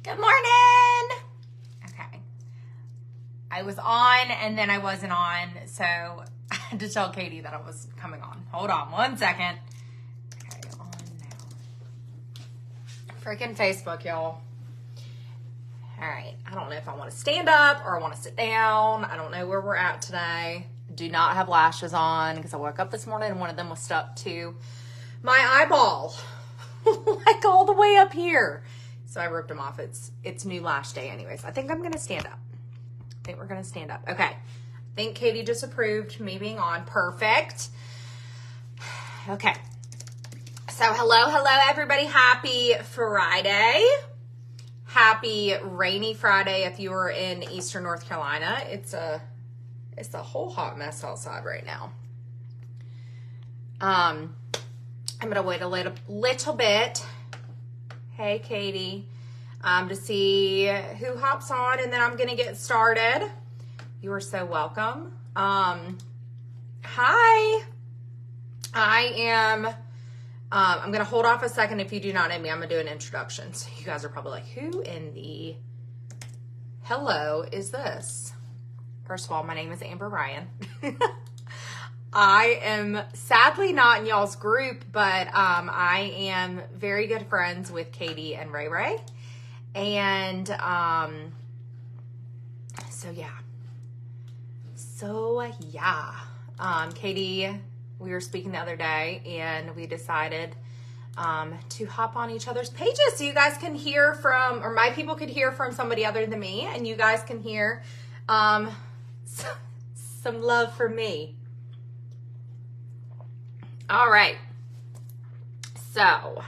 Good morning. Okay. I was on and then I wasn't on, so I had to tell Katie that I was coming on. Hold on one second. Okay, on now. Freaking Facebook, y'all. All right. I don't know if I want to stand up or I want to sit down. I don't know where we're at today. Do not have lashes on because I woke up this morning and one of them was stuck to my eyeball. Like all the way up here. So I ripped them off. It's new lash day anyways. I think I'm going to stand up. I think we're going to stand up. Okay. I think Katie just approved me being on. Perfect. Okay. So hello everybody. Happy Friday. Happy rainy Friday if you are in Eastern North Carolina. It's a whole hot mess outside right now. I'm going to wait a little bit. Hey, Katie, to see who hops on, and then I'm going to get started. You are so welcome. Hi. I am, I'm going to hold off a second. If you do not know me, I'm going to do an introduction. So you guys are probably like, who in the hello is this? First of all, my name is Amber Ryan. I am sadly not in y'all's group, but I am very good friends with Katie and Ray Ray. And so yeah. Katie, we were speaking the other day and we decided to hop on each other's pages so you guys can hear from, or my people could hear from somebody other than me, and you guys can hear some love from me. All right, so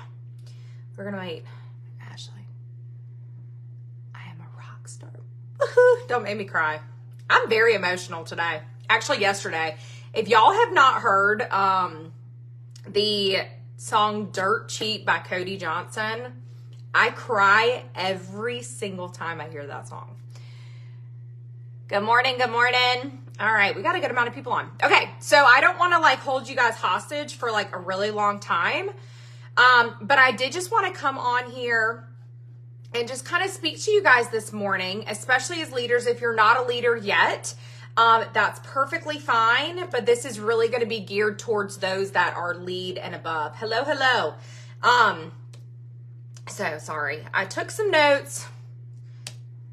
we're gonna wait. Ashley, I am a rock star. Don't make me cry. I'm very emotional today. Actually, yesterday. If y'all have not heard the song Dirt Cheap by Cody Johnson, I cry every single time I hear that song. Good morning, good morning. All right, we got a good amount of people on. Okay, so I don't want to like hold you guys hostage for like a really long time, but I did just want to come on here and just kind of speak to you guys this morning, especially as leaders. If you're not a leader yet, that's perfectly fine, but this is really going to be geared towards those that are lead and above. Hello. So sorry, I took some notes.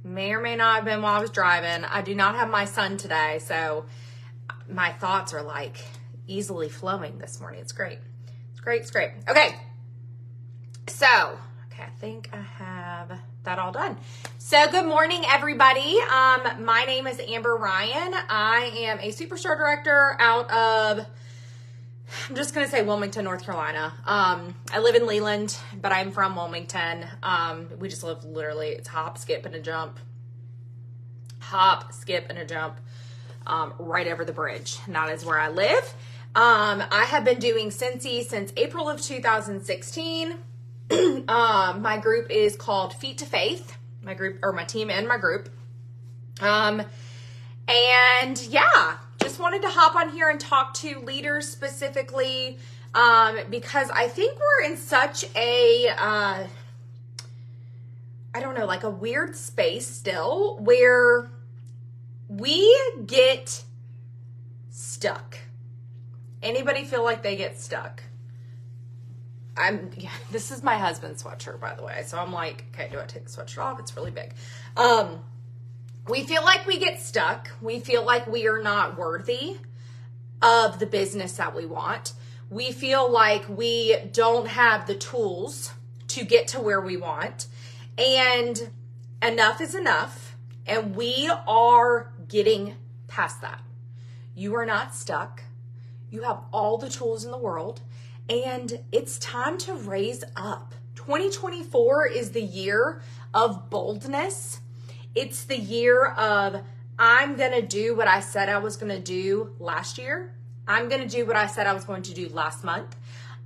May or may not have been while I was driving. I do not have my son today, so my thoughts are like easily flowing this morning. It's great. It's great. Okay. So, I think I have that all done. So good morning, everybody. My name is Amber Ryan. I am a Superstar Director out of, I'm just going to say Wilmington, North Carolina. I live in Leland, but I'm from Wilmington. We just live literally, it's hop, skip, and a jump. Right over the bridge. And that is where I live. I have been doing Scentsy since April of 2016. My group is called Feet to Faith. My group, or my team and my group. And yeah, just wanted to hop on here and talk to leaders specifically, because I think we're in such a, I don't know, like a weird space still where we get stuck. Anybody feel like they get stuck? This is my husband's sweatshirt, by the way. So I'm like, okay, do I take the sweatshirt off? It's really big. We feel like we get stuck. We feel like we are not worthy of the business that we want. We feel like we don't have the tools to get to where we want. And enough is enough. And we are getting past that. You are not stuck. You have all the tools in the world. And it's time to raise up. 2024 is the year of boldness. It's the year of, I'm going to do what I said I was going to do last year. I'm going to do what I said I was going to do last month.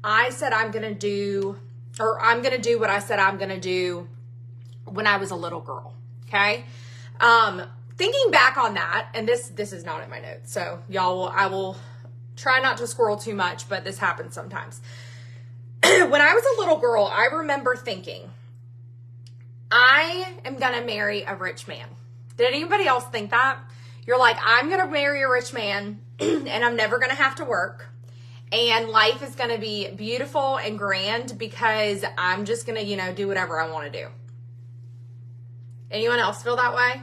I said I'm going to do what I said I'm going to do when I was a little girl. Okay. Thinking back on that, and this is not in my notes. So I will try not to squirrel too much, but this happens sometimes. When I was a little girl, I remember thinking, I am going to marry a rich man. Did anybody else think that? You're like, I'm going to marry a rich man and I'm never going to have to work. And life is going to be beautiful and grand because I'm just going to, do whatever I want to do. Anyone else feel that way?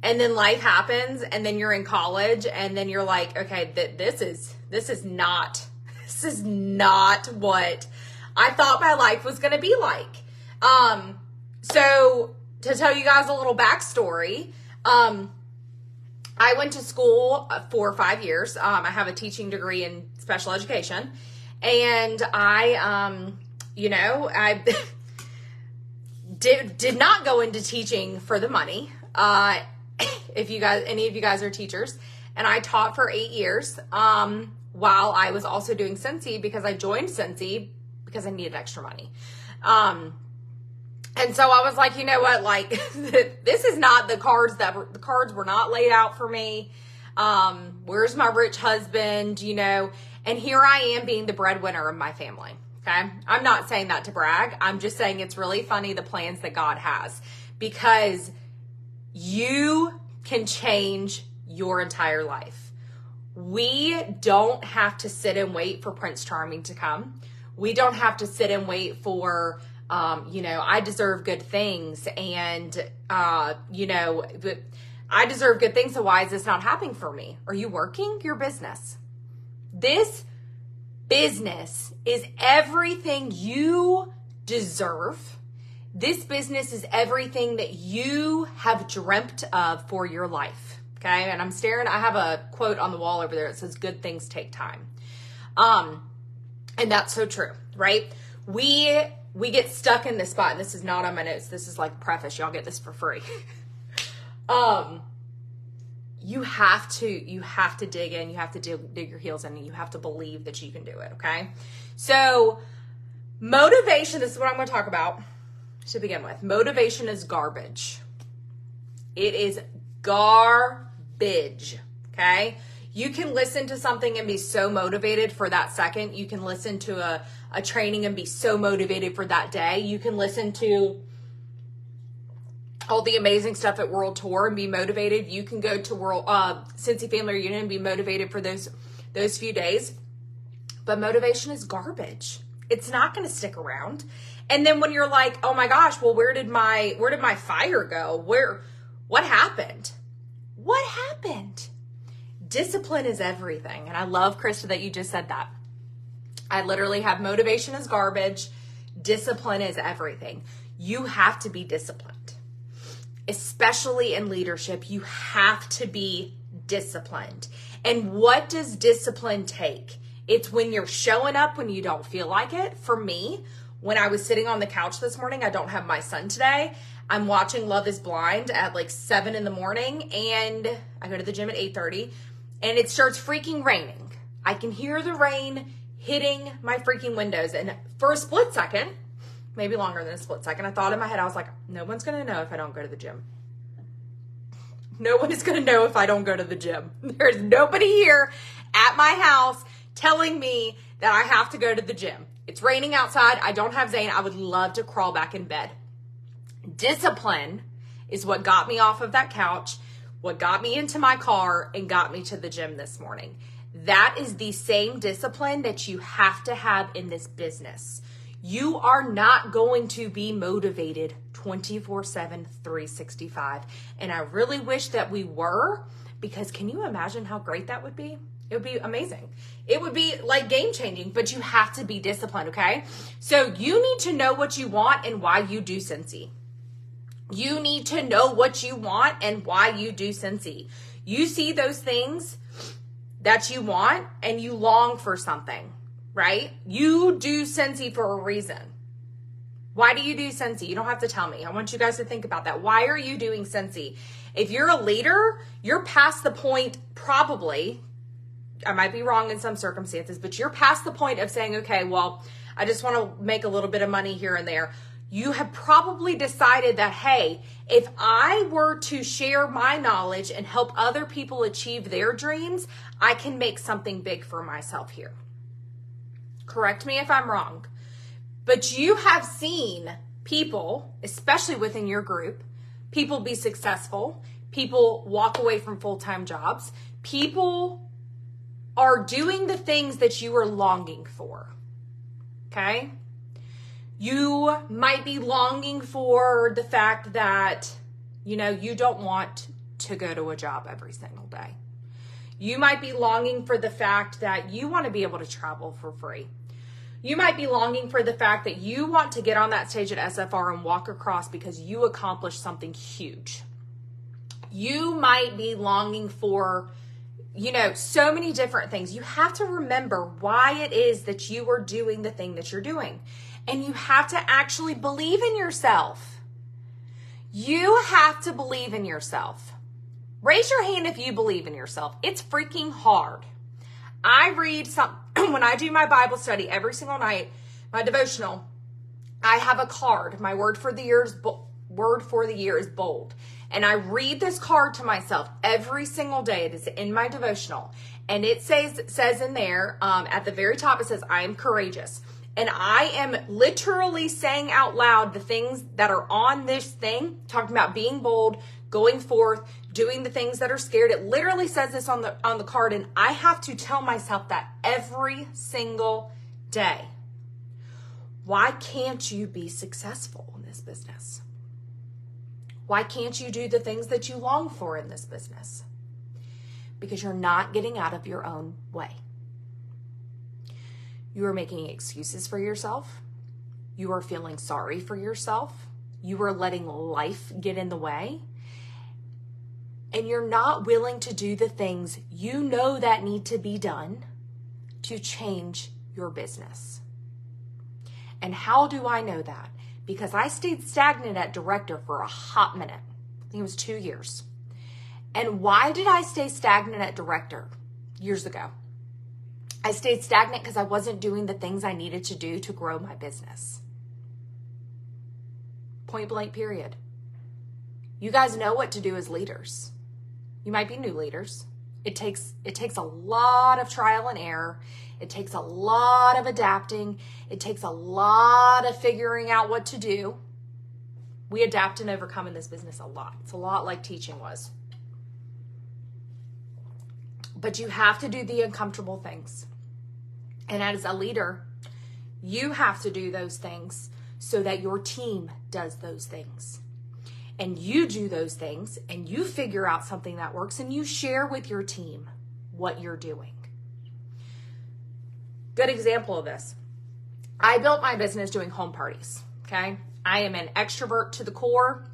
And then life happens and then you're in college and then you're like, okay, this is not what I thought my life was going to be like. So to tell you guys a little backstory, I went to school for 5 years. I have a teaching degree in special education, and I did not go into teaching for the money. Any of you guys are teachers, and I taught for 8 years, while I was also doing Scentsy because I joined Scentsy because I needed extra money. And so I was like, you know what, like, this is not the cards were not laid out for me. Where's my rich husband, and here I am being the breadwinner of my family. Okay. I'm not saying that to brag. I'm just saying it's really funny, the plans that God has, because you can change your entire life. We don't have to sit and wait for Prince Charming to come. We don't have to sit and wait for, I deserve good things and, I deserve good things. So why is this not happening for me? Are you working your business? This business is everything you deserve. This business is everything that you have dreamt of for your life. Okay. And I have a quote on the wall over there. It says, good things take time. And that's so true, right? We get stuck in this spot, and this is not on my notes. This is like preface. Y'all get this for free. You have to dig in. You have to dig your heels in, and you have to believe that you can do it. Okay. So motivation, this is what I'm going to talk about to begin with. Motivation is garbage. It is garbage. Okay. You can listen to something and be so motivated for that second. You can listen to a training and be so motivated for that day. You can listen to all the amazing stuff at World Tour and be motivated. You can go to Scentsy Family Reunion and be motivated for those few days. But motivation is garbage. It's not going to stick around. And then when you're like, oh my gosh, well, where did my fire go? What happened? What happened? Discipline is everything. And I love, Krista, that you just said that. I literally have motivation is garbage. Discipline is everything. You have to be disciplined. Especially in leadership, you have to be disciplined. And what does discipline take? It's when you're showing up when you don't feel like it. For me, when I was sitting on the couch this morning, I don't have my son today. I'm watching Love is Blind at like 7 a.m, and I go to the gym at 8:30. And it starts freaking raining. I can hear the rain hitting my freaking windows. And for a split second, maybe longer than a split second, I thought in my head, I was like, no one's going to know if I don't go to the gym. No one is going to know if I don't go to the gym. There's nobody here at my house telling me that I have to go to the gym. It's raining outside. I don't have Zane. I would love to crawl back in bed. Discipline is what got me off of that couch, what got me into my car and got me to the gym this morning. That is the same discipline that you have to have in this business. You are not going to be motivated 24/7, 365. And I really wish that we were, because can you imagine how great that would be? It would be amazing. It would be like game changing, but you have to be disciplined. Okay. So you need to know what you want and why you do Scentsy. You need to know what you want and why you do Scentsy. You see those things that you want and you long for something, right? You do Scentsy for a reason. Why do you do Scentsy? You don't have to tell me. I want you guys to think about that. Why are you doing Scentsy? If you're a leader, you're past the point, probably, I might be wrong in some circumstances, but you're past the point of saying, okay, well, I just want to make a little bit of money here and there. You have probably decided that, hey, if I were to share my knowledge and help other people achieve their dreams, I can make something big for myself here. Correct me if I'm wrong. But you have seen people, especially within your group, people be successful, people walk away from full-time jobs, people are doing the things that you are longing for, okay? You might be longing for the fact that, you don't want to go to a job every single day. You might be longing for the fact that you want to be able to travel for free. You might be longing for the fact that you want to get on that stage at SFR and walk across because you accomplished something huge. You might be longing for, so many different things. You have to remember why it is that you are doing the thing that you're doing. And you have to actually believe in yourself. You have to believe in yourself. Raise your hand if you believe in yourself. It's freaking hard. I read when I do my Bible study every single night, my devotional, I have a card. My word for the year is bold. And I read this card to myself every single day. It is in my devotional. And it says in there, at the very top, it says, I am courageous. And I am literally saying out loud the things that are on this thing, talking about being bold, going forth, doing the things that are scared. It literally says this on the card, and I have to tell myself that every single day. Why can't you be successful in this business? Why can't you do the things that you long for in this business? Because you're not getting out of your own way. You are making excuses for yourself. You are feeling sorry for yourself. You are letting life get in the way. And you're not willing to do the things you know that need to be done to change your business. And how do I know that? Because I stayed stagnant at director for a hot minute. I think it was 2 years. And why did I stay stagnant at director years ago? I stayed stagnant because I wasn't doing the things I needed to do to grow my business. Point blank, period. You guys know what to do as leaders. You might be new leaders. It takes a lot of trial and error. It takes a lot of adapting. It takes a lot of figuring out what to do. We adapt and overcome in this business a lot. It's a lot like teaching was. But you have to do the uncomfortable things. And as a leader, you have to do those things so that your team does those things. And you do those things and you figure out something that works and you share with your team what you're doing. Good example of this. I built my business doing home parties, okay? I am an extrovert to the core.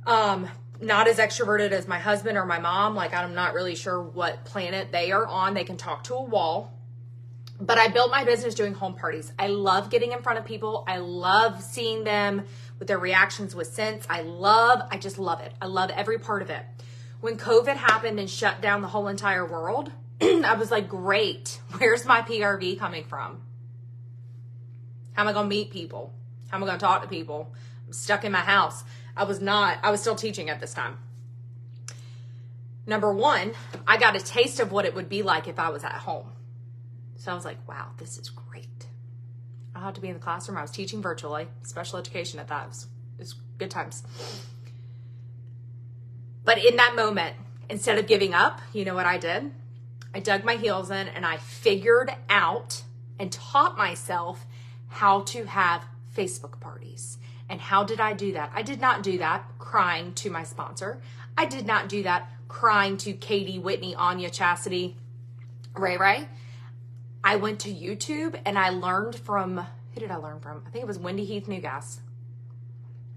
Not as extroverted as my husband or my mom. Like, I'm not really sure what planet they are on. They can talk to a wall. But I built my business doing home parties. I love getting in front of people. I love seeing them with their reactions with scents. I just love it. I love every part of it. When COVID happened and shut down the whole entire world, I was like, great. Where's my PRV coming from? How am I going to meet people? How am I going to talk to people? I'm stuck in my house. I was still teaching at this time. Number one, I got a taste of what it would be like if I was at home. So I was like, wow, this is great. I don't have to be in the classroom. I was teaching virtually, special education at that. It was good times. But in that moment, instead of giving up, you know what I did? I dug my heels in and I figured out and taught myself how to have Facebook parties. And how did I do that? I did not do that crying to my sponsor. I did not do that crying to Katie, Whitney, Anya, Chastity, Ray. I went to YouTube and I learned from, who did I learn from? I think it was Wendy Heath Newgas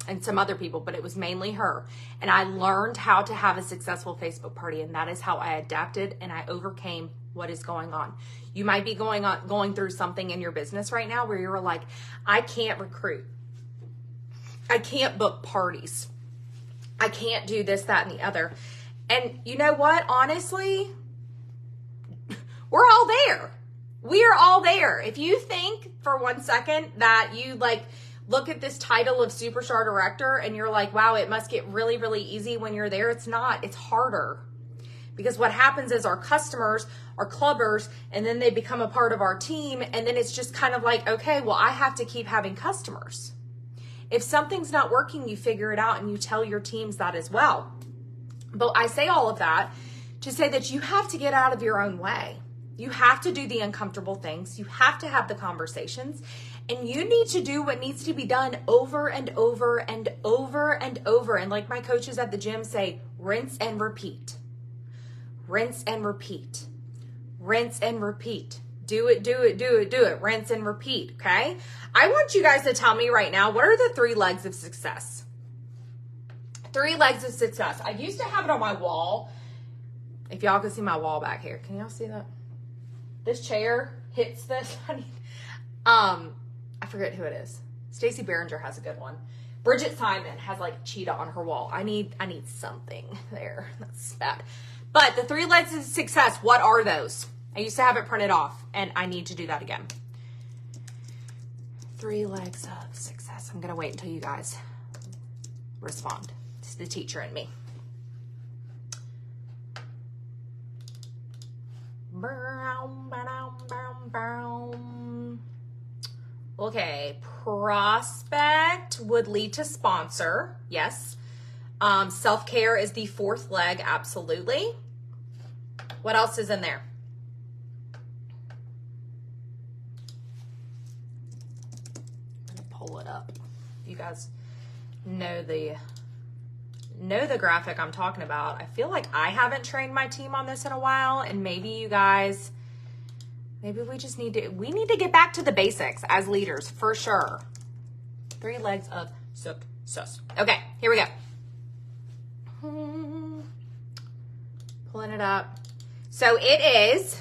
and some other people, but it was mainly her. And I learned how to have a successful Facebook party. And that is how I adapted and I overcame what is going on. You might be going through something in your business right now where you're like, I can't recruit. I can't book parties. I can't do this, that, and the other. And you know what? Honestly, we're all there. We are all there. If you think for 1 second that you look at this title of superstar director and you're like, wow, it must get really, really easy when you're there. It's not. It's harder. Because what happens is our customers are clubbers and then they become a part of our team. And then it's just kind of like, okay, well, I have to keep having customers. If something's not working, you figure it out and you tell your teams that as well. But I say all of that to say that you have to get out of your own way. You have to do the uncomfortable things. You have to have the conversations, and you need to do what needs to be done over and over and over and over. And like my coaches at the gym say, rinse and repeat. Rinse and repeat. Rinse and repeat. Do it, do it, do it, do it. Rinse and repeat, okay? I want you guys to tell me right now, what are the 3 legs of success? 3 legs of success. I used to have it on my wall. If y'all can see my wall back here. Can y'all see that? This chair hits this. I forget who it is. Stacey Behringer has a good one. Bridget Simon has like cheetah on her wall. I need something there. That's bad. But the 3 legs of success, what are those? I used to have it printed off, and I need to do that again. 3 legs of success. I'm going to wait until you guys respond. It's the teacher in me. Okay, prospect would lead to sponsor. Yes. Self-care is the 4th leg. Absolutely. What else is in there? I'm gonna pull it up. You guys know the graphic I'm talking about. I feel like I haven't trained my team on this in a while, and maybe you guys, maybe we need to get back to the basics as leaders for sure. 3 legs of success. Okay, here we go. Pulling it up. So it is,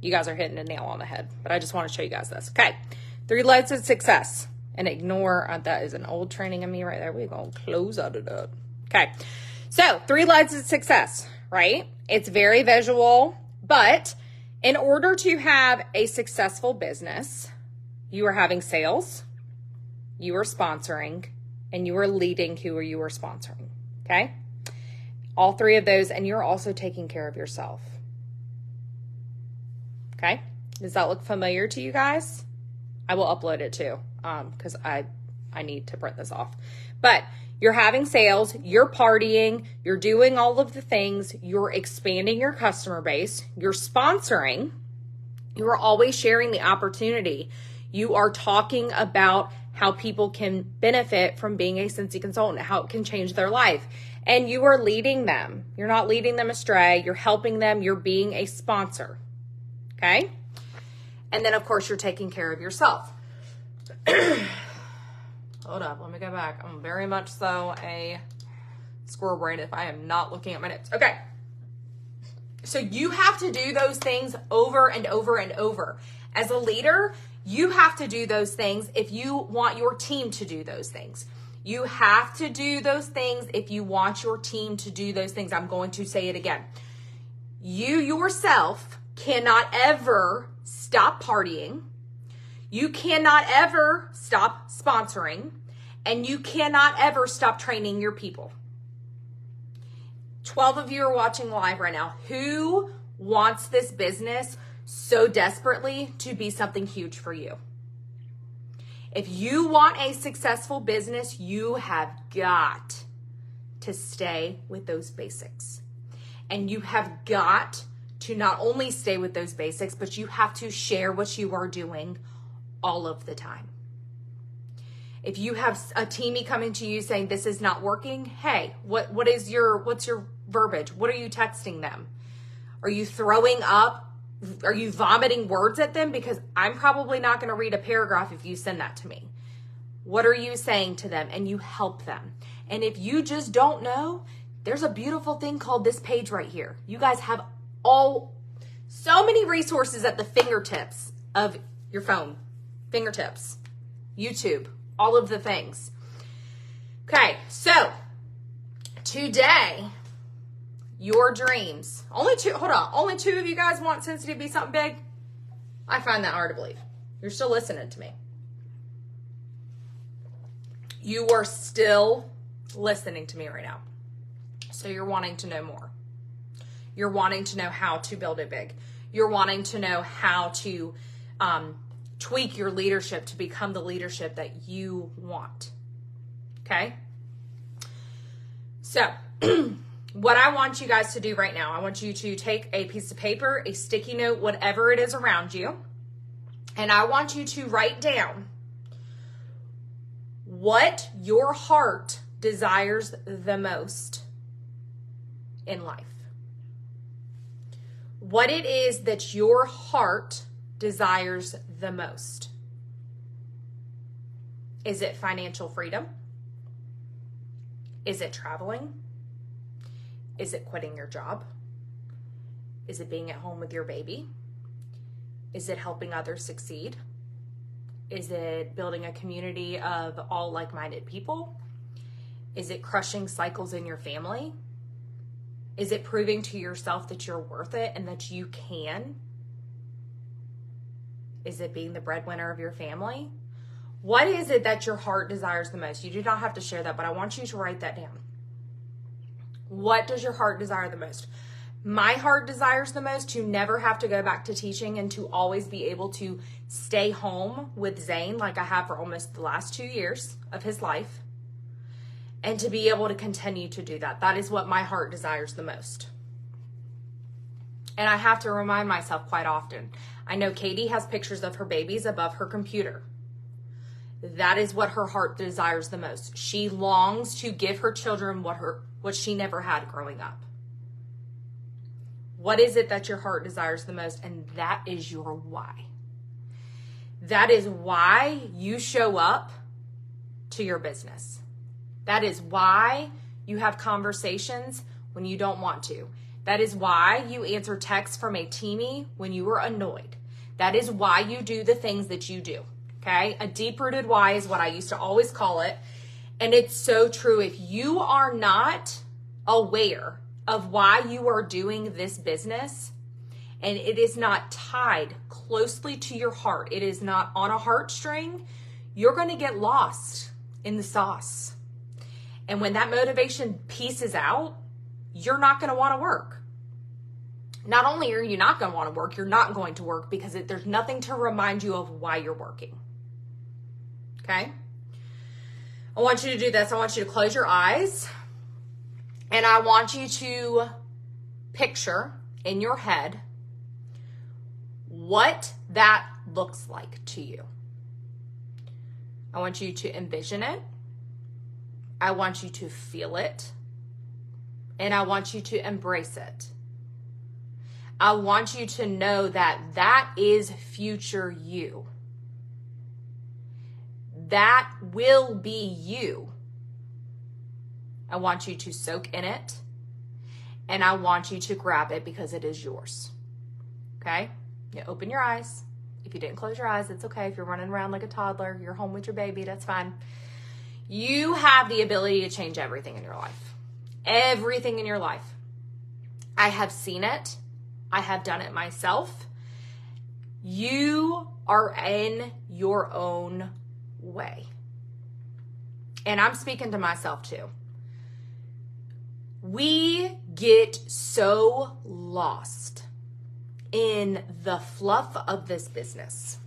you guys are hitting a nail on the head, but I just want to show you guys this. Okay, 3 legs of success. And ignore, that is an old training of me right there. We're going to close out it up. Okay, so 3 legs of success, right? It's very visual, but in order to have a successful business, you are having sales, you are sponsoring, and you are leading who you are sponsoring, okay? All 3 of those, and you're also taking care of yourself, okay? Does that look familiar to you guys? I will upload it too, because I need to print this off. But you're having sales, you're partying, you're doing all of the things, you're expanding your customer base, you're sponsoring, you are always sharing the opportunity. You are talking about how people can benefit from being a Scentsy consultant, how it can change their life. And you are leading them. You're not leading them astray. You're helping them. You're being a sponsor. Okay? And then, of course, you're taking care of yourself. Hold up. Let me go back. I'm very much so a squirrel brain if I am not looking at my notes. Okay. So you have to do those things over and over and over. As a leader, you have to do those things if you want your team to do those things. You have to do those things if you want your team to do those things. I'm going to say it again. You yourself cannot ever stop partying. You cannot ever stop sponsoring. And you cannot ever stop training your people. 12 of you are watching live right now. Who wants this business so desperately to be something huge for you? If you want a successful business, you have got to stay with those basics. And you have got to not only stay with those basics, but you have to share what you are doing all of the time. If you have a teamie coming to you saying this is not working, hey, what's your verbiage? What are you texting them? Are you throwing up? Are you vomiting words at them? Because I'm probably not going to read a paragraph if you send that to me. What are you saying to them? And you help them. And if you just don't know, there's a beautiful thing called this page right here. You guys have so many resources at the fingertips of your phone. Fingertips, YouTube, all of the things. Okay, so today, your dreams. Only 2 of you guys want Scentsy to be something big? I find that hard to believe. You're still listening to me. You are still listening to me right now. So you're wanting to know more. You're wanting to know how to build it big. You're wanting to know how to tweak your leadership to become the leadership that you want. Okay? So, what I want you guys to do right now, I want you to take a piece of paper, a sticky note, whatever it is around you, and I want you to write down what your heart desires the most in life. What it is that your heart desires the most. Is it financial freedom? Is it traveling? Is it quitting your job? Is it being at home with your baby? Is it helping others succeed? Is it building a community of all like-minded people? Is it crushing cycles in your family? Is it proving to yourself that you're worth it and that you can? Is it being the breadwinner of your family? What is it that your heart desires the most? You do not have to share that, but I want you to write that down. What does your heart desire the most? My heart desires the most to never have to go back to teaching and to always be able to stay home with Zane like I have for almost the last 2 years of his life, and to be able to continue to do that. That is what my heart desires the most. And I have to remind myself quite often. I know Katie has pictures of her babies above her computer. That is what her heart desires the most. She longs to give her children what she never had growing up. What is it that your heart desires the most? And that is your why. That is why you show up to your business. That is why you have conversations when you don't want to. That is why you answer texts from a teamie when you are annoyed. That is why you do the things that you do. Okay? A deep-rooted why is what I used to always call it. And it's so true. If you are not aware of why you are doing this business, and it is not tied closely to your heart, it is not on a heartstring, you're going to get lost in the sauce. And when that motivation pieces out, you're not going to want to work. Not only are you not going to want to work, you're not going to work because there's nothing to remind you of why you're working. Okay? I want you to do this. I want you to close your eyes. And I want you to picture in your head what that looks like to you. I want you to envision it. I want you to feel it. And I want you to embrace it. I want you to know that that is future you. That will be you. I want you to soak in it, and I want you to grab it because it is yours. Okay? You open your eyes. If you didn't close your eyes, it's okay. If you're running around like a toddler, you're home with your baby, that's fine. You have the ability to change everything in your life. Everything in your life. I have seen it. I have done it myself. You are in your own way. And I'm speaking to myself too. We get so lost in the fluff of this business.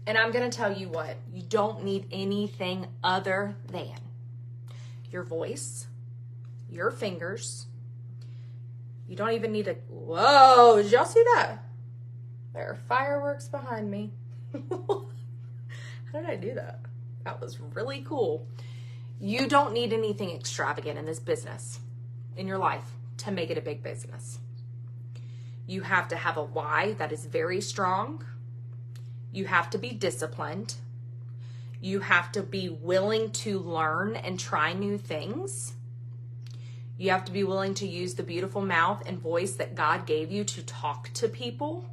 And I'm going to tell you what, you don't need anything other than your voice, your fingers. You don't even need whoa, did y'all see that? There are fireworks behind me. How did I do that? That was really cool. You don't need anything extravagant in this business, in your life, to make it a big business. You have to have a why that is very strong. You have to be disciplined. You have to be willing to learn and try new things. You have to be willing to use the beautiful mouth and voice that God gave you to talk to people,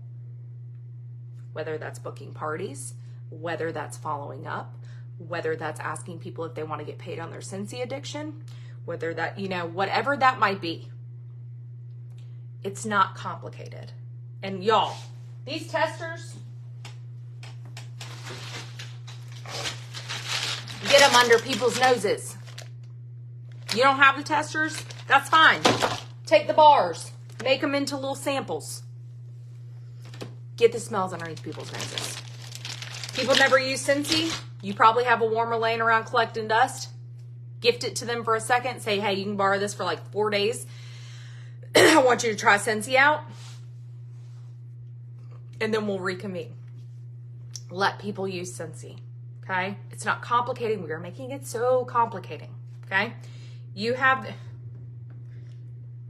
whether that's booking parties, whether that's following up, whether that's asking people if they want to get paid on their Scentsy addiction, whether that, whatever that might be. It's not complicated. And y'all, these testers, get them under people's noses. You don't have the testers? That's fine. Take the bars, make them into little samples. Get the smells underneath people's noses. People never use Scentsy. You probably have a warmer laying around collecting dust. Gift it to them for a second. Say, hey, you can borrow this for like 4 days. I want you to try Scentsy out. And then we'll reconvene. Let people use Scentsy. Okay? It's not complicating. We are making it so complicating. Okay? You have...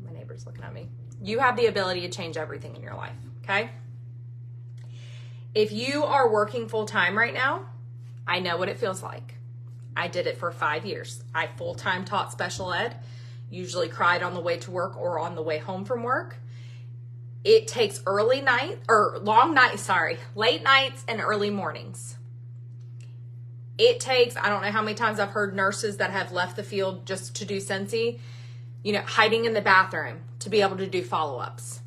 My neighbor's looking at me. You have the ability to change everything in your life. Okay? If you are working full-time right now, I know what it feels like. I did it for 5 years. I full-time taught special ed, usually cried on the way to work or on the way home from work. It takes late nights and early mornings. It takes, I don't know how many times I've heard nurses that have left the field just to do Scentsy, hiding in the bathroom to be able to do follow-ups.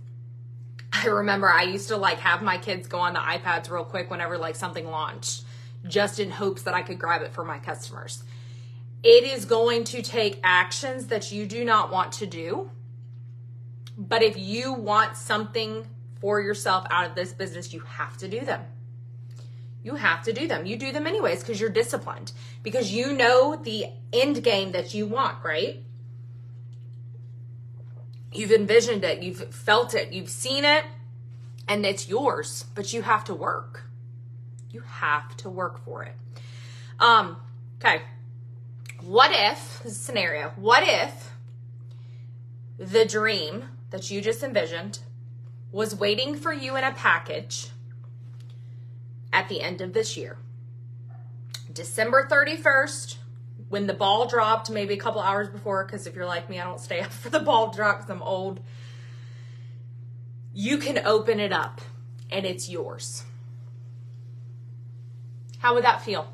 I remember I used to have my kids go on the iPads real quick whenever something launched, just in hopes that I could grab it for my customers. It is going to take actions that you do not want to do. But if you want something for yourself out of this business, you have to do them. You have to do them. You do them anyways because you're disciplined. Because you know the end game that you want, right? You've envisioned it. You've felt it. You've seen it. And it's yours. But you have to work. You have to work for it. Okay. What if, this is a scenario, what if the dream that you just envisioned was waiting for you in a package at the end of this year? December 31st, when the ball dropped, maybe a couple hours before, because if you're like me, I don't stay up for the ball drop because I'm old. You can open it up and it's yours. How would that feel?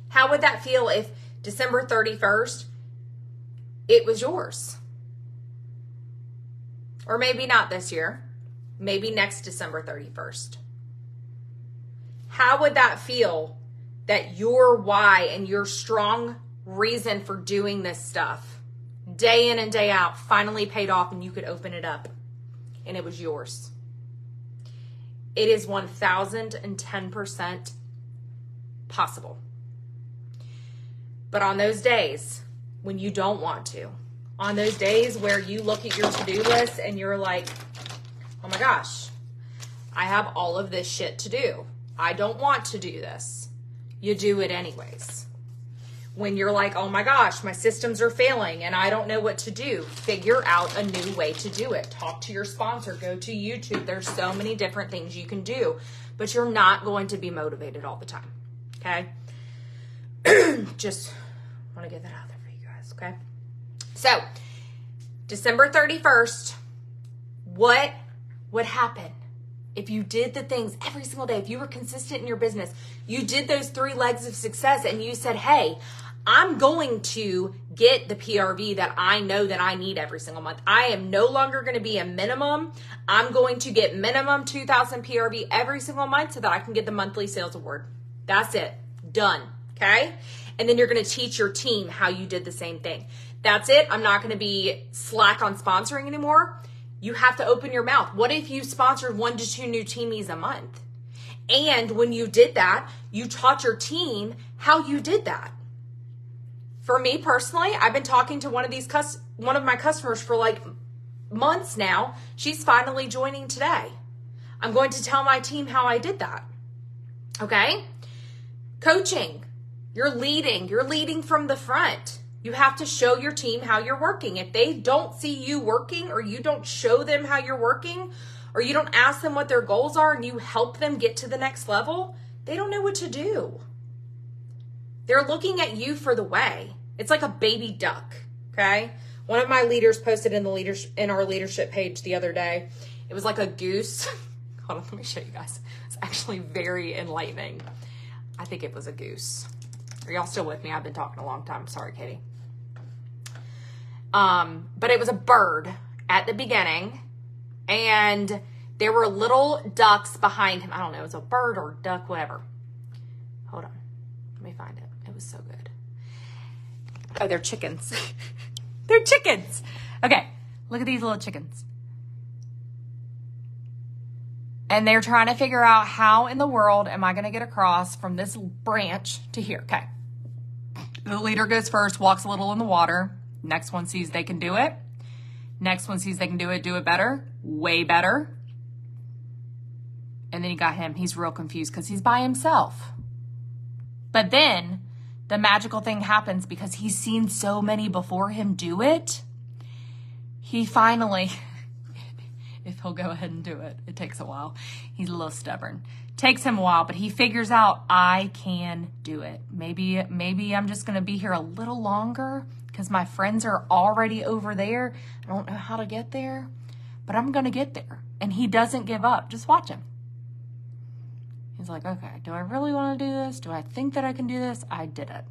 How would that feel if December 31st, it was yours? Or maybe not this year. Maybe next December 31st. How would that feel that your why and your strong reason for doing this stuff, day in and day out, finally paid off and you could open it up and it was yours? It is 1010% possible. But on those days when you don't want to, on those days where you look at your to-do list and you're like, oh my gosh, I have all of this shit to do. I don't want to do this. You do it anyways. When you're like, oh my gosh, my systems are failing and I don't know what to do, figure out a new way to do it. Talk to your sponsor, go to YouTube. There's so many different things you can do, but you're not going to be motivated all the time. Okay? Just want to get that out there for you guys. Okay? So, December 31st, what would happen if you did the things every single day? If you were consistent in your business, you did those 3 legs of success and you said, hey, I'm going to get the PRV that I know that I need every single month. I am no longer going to be a minimum. I'm going to get minimum 2,000 PRV every single month so that I can get the monthly sales award. That's it. Done. Okay? And then you're going to teach your team how you did the same thing. That's it. I'm not going to be slack on sponsoring anymore. You have to open your mouth. What if you sponsored 1 to 2 new teamies a month? And when you did that, you taught your team how you did that. For me personally, I've been talking to one of my customers for months now. She's finally joining today. I'm going to tell my team how I did that. Okay? Coaching. You're leading from the front. You have to show your team how you're working. If they don't see you working, or you don't show them how you're working, or you don't ask them what their goals are and you help them get to the next level, they don't know what to do. They're looking at you for the way. It's like a baby duck, okay? One of my leaders posted in our leadership page the other day. It was like a goose. Hold on, let me show you guys. It's actually very enlightening. I think it was a goose. Are y'all still with me? I've been talking a long time. Sorry, Katie. But it was a bird at the beginning, and there were little ducks behind him. I don't know, it was a bird or duck, whatever. Hold on. Let me find it. It was so good. Oh, they're chickens. They're chickens. Okay, look at these little chickens. And they're trying to figure out how in the world am I going to get across from this branch to here. Okay. The leader goes first, walks a little in the water. Next one sees they can do it. Next one sees they can do it better, way better. And then you got him. He's real confused because he's by himself. But then the magical thing happens because he's seen so many before him do it. He finally, if he'll go ahead and do it, it takes a while. He's a little stubborn. Takes him a while, but he figures out I can do it. Maybe I'm just going to be here a little longer because my friends are already over there. I don't know how to get there, but I'm going to get there. And he doesn't give up. Just watch him. He's like, okay, do I really want to do this? Do I think that I can do this? I did it.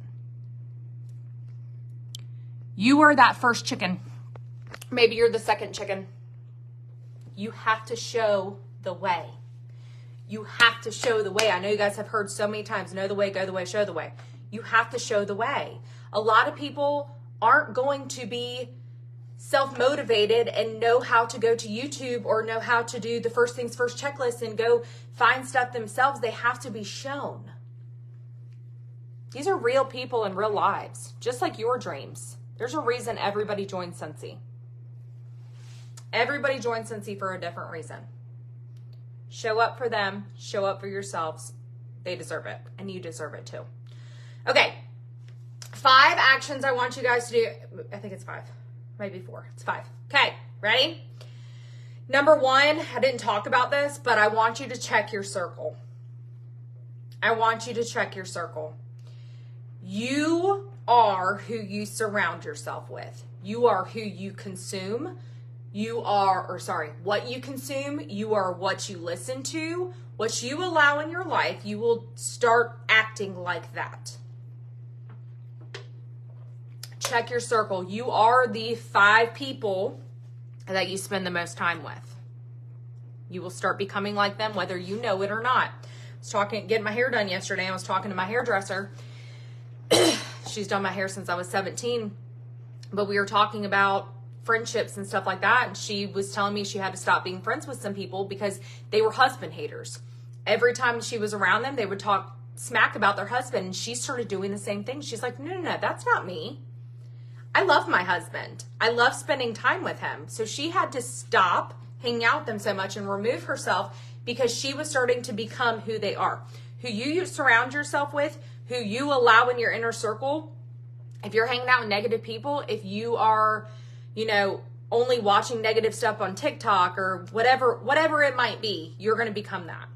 You are that first chicken. Maybe you're the second chicken. You have to show the way. You have to show the way. I know you guys have heard so many times, know the way, go the way, show the way. You have to show the way. A lot of people aren't going to be self-motivated and know how to go to YouTube or know how to do the first things first checklist and go find stuff themselves. They have to be shown. These are real people in real lives, just like your dreams. There's a reason everybody joins Scentsy. Everybody joins Scentsy for a different reason. Show up for them, show up for yourselves. They deserve it, and you deserve it too. Okay, 5 actions I want you guys to do. I think it's 5. Maybe 4. It's 5. Okay, ready? Number 1, I didn't talk about this, but I want you to check your circle. I want you to check your circle. You are who you surround yourself with. You are who you consume. What you consume. You are what you listen to. What you allow in your life, you will start acting like that. Check your circle. You are the 5 people that you spend the most time with. You will start becoming like them, whether you know it or not. I was getting my hair done yesterday. I was talking to my hairdresser. She's done my hair since I was 17, but we were talking about friendships and stuff like that. And she was telling me she had to stop being friends with some people because they were husband haters. Every time she was around them, they would talk smack about their husband. And she started doing the same thing. She's like, no, that's not me. I love my husband. I love spending time with him. So she had to stop hanging out with them so much and remove herself because she was starting to become who they are. Who you surround yourself with, who you allow in your inner circle. If you're hanging out with negative people, if you are, only watching negative stuff on TikTok or whatever it might be, you're going to become that.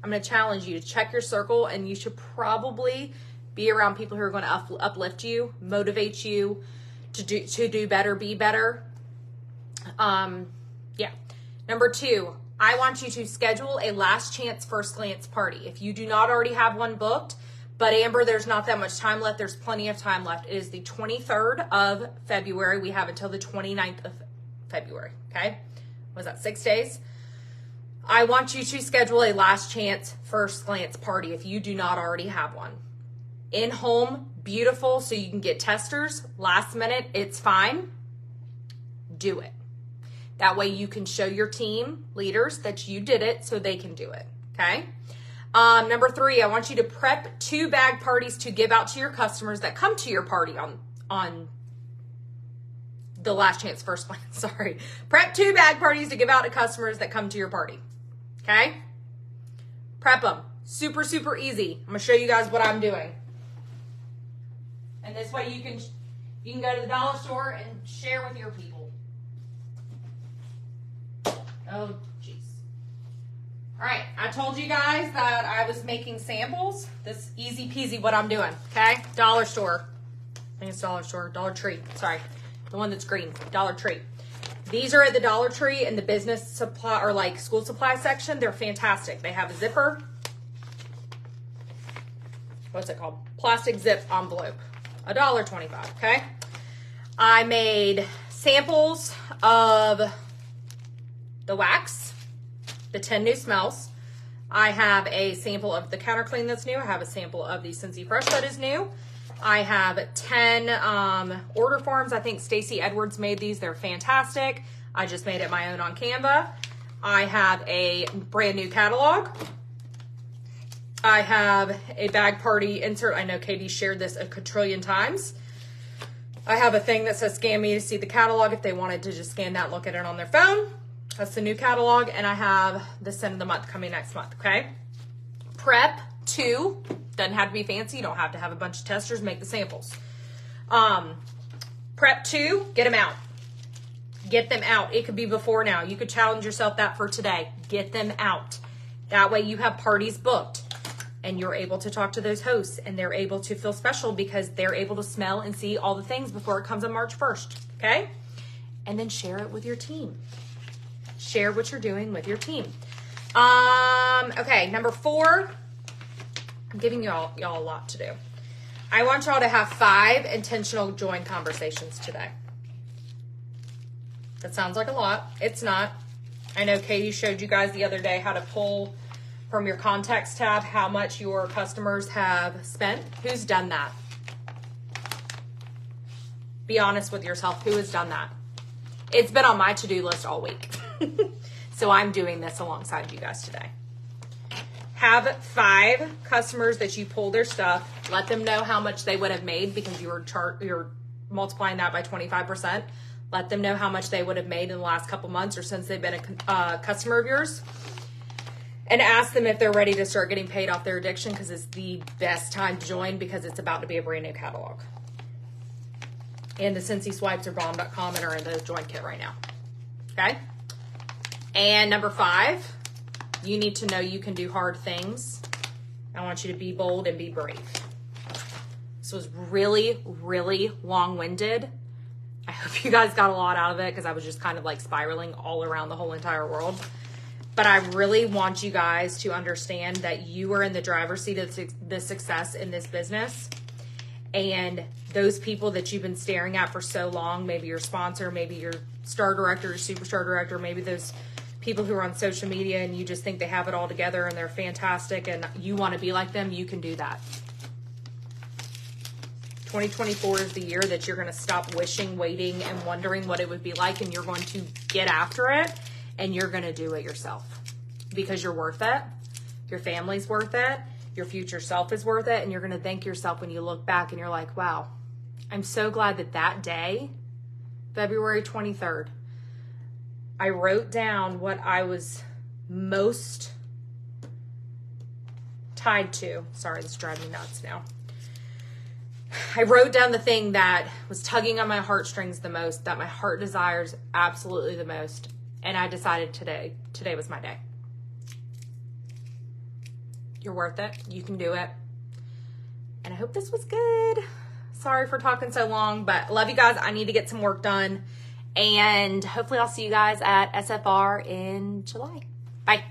I'm going to challenge you to check your circle, and you should probably be around people who are going to uplift you, motivate you to do better, be better. Number 2, I want you to schedule a last chance first glance party. If you do not already have one booked, but Amber, there's not that much time left. There's plenty of time left. It is the 23rd of February. We have until the 29th of February. Okay. Was that 6 days? I want you to schedule a last chance first glance party if you do not already have one. In home, beautiful, so you can get testers. Last minute, it's fine. Do it. That way you can show your team leaders that you did it so they can do it. Okay. Number 3, I want you to prep 2 bag parties to give out to your customers that come to your party on the last chance first glance. Sorry. Prep 2 bag parties to give out to customers that come to your party. Okay. Prep them. Super, super easy. I'm going to show you guys what I'm doing. And this way you can go to the dollar store and share with your people. Oh, jeez. All right, I told you guys that I was making samples. This easy peasy what I'm doing, okay? Dollar store. I think it's Dollar Store. Dollar Tree. Sorry, the one that's green. Dollar Tree. These are at the Dollar Tree in the business supply or like school supply section. They're fantastic. They have a zipper. What's it called? Plastic zip envelope. $1.25, okay? I made samples of the wax, the 10 new smells. I have a sample of the counter clean that's new. I have a sample of the Scentsy Fresh that is new. I have 10 order forms. I think Stacey Edwards made these. They're fantastic. I just made it my own on Canva. I have a brand new catalog. I have a bag party insert. I know Katie shared this a quadrillion times. I have a thing that says scan me to see the catalog if they wanted to just scan that and look at it on their phone. That's the new catalog. And I have the scent of the month coming next month, okay? Prep 2. Doesn't have to be fancy. You don't have to have a bunch of testers make the samples. Prep 2, get them out. Get them out. It could be before now. You could challenge yourself that for today. Get them out. That way you have parties booked and you're able to talk to those hosts and they're able to feel special because they're able to smell and see all the things before it comes on March 1st. Okay? And then share it with your team. Share what you're doing with your team. Okay, number 4. I'm giving y'all a lot to do. I want y'all to have 5 intentional join conversations today. That sounds like a lot. It's not. I know Katie showed you guys the other day how to pull from your contacts tab how much your customers have spent. Who's done that? Be honest with yourself. Who has done that? It's been on my to-do list all week. So I'm doing this alongside you guys today. Have 5 customers that you pull their stuff. Let them know how much they would have made because you're multiplying that by 25%. Let them know how much they would have made in the last couple months or since they've been a customer of yours. And ask them if they're ready to start getting paid off their addiction because it's the best time to join because it's about to be a brand new catalog. And the Scentsy swipes are bomb.com and are in the join kit right now. Okay? And number 5, you need to know you can do hard things. I want you to be bold and be brave. This was really, really long-winded. I hope you guys got a lot out of it because I was just kind of like spiraling all around the whole entire world. But I really want you guys to understand that you are in the driver's seat of the success in this business. And those people that you've been staring at for so long, maybe your sponsor, maybe your star director, your superstar director, maybe those people who are on social media and you just think they have it all together and they're fantastic and you want to be like them, you can do that. 2024 is the year that you're going to stop wishing, waiting, and wondering what it would be like, and you're going to get after it, and you're going to do it yourself because you're worth it. Your family's worth it. Your future self is worth it, and you're going to thank yourself when you look back and you're like, wow, I'm so glad that day, February 23rd, I wrote down what I was most tied to. Sorry, this is driving me nuts now. I wrote down the thing that was tugging on my heartstrings the most, that my heart desires absolutely the most. And I decided today was my day. You're worth it. You can do it. And I hope this was good. Sorry for talking so long, but love you guys. I need to get some work done. And hopefully I'll see you guys at SFR in July. Bye.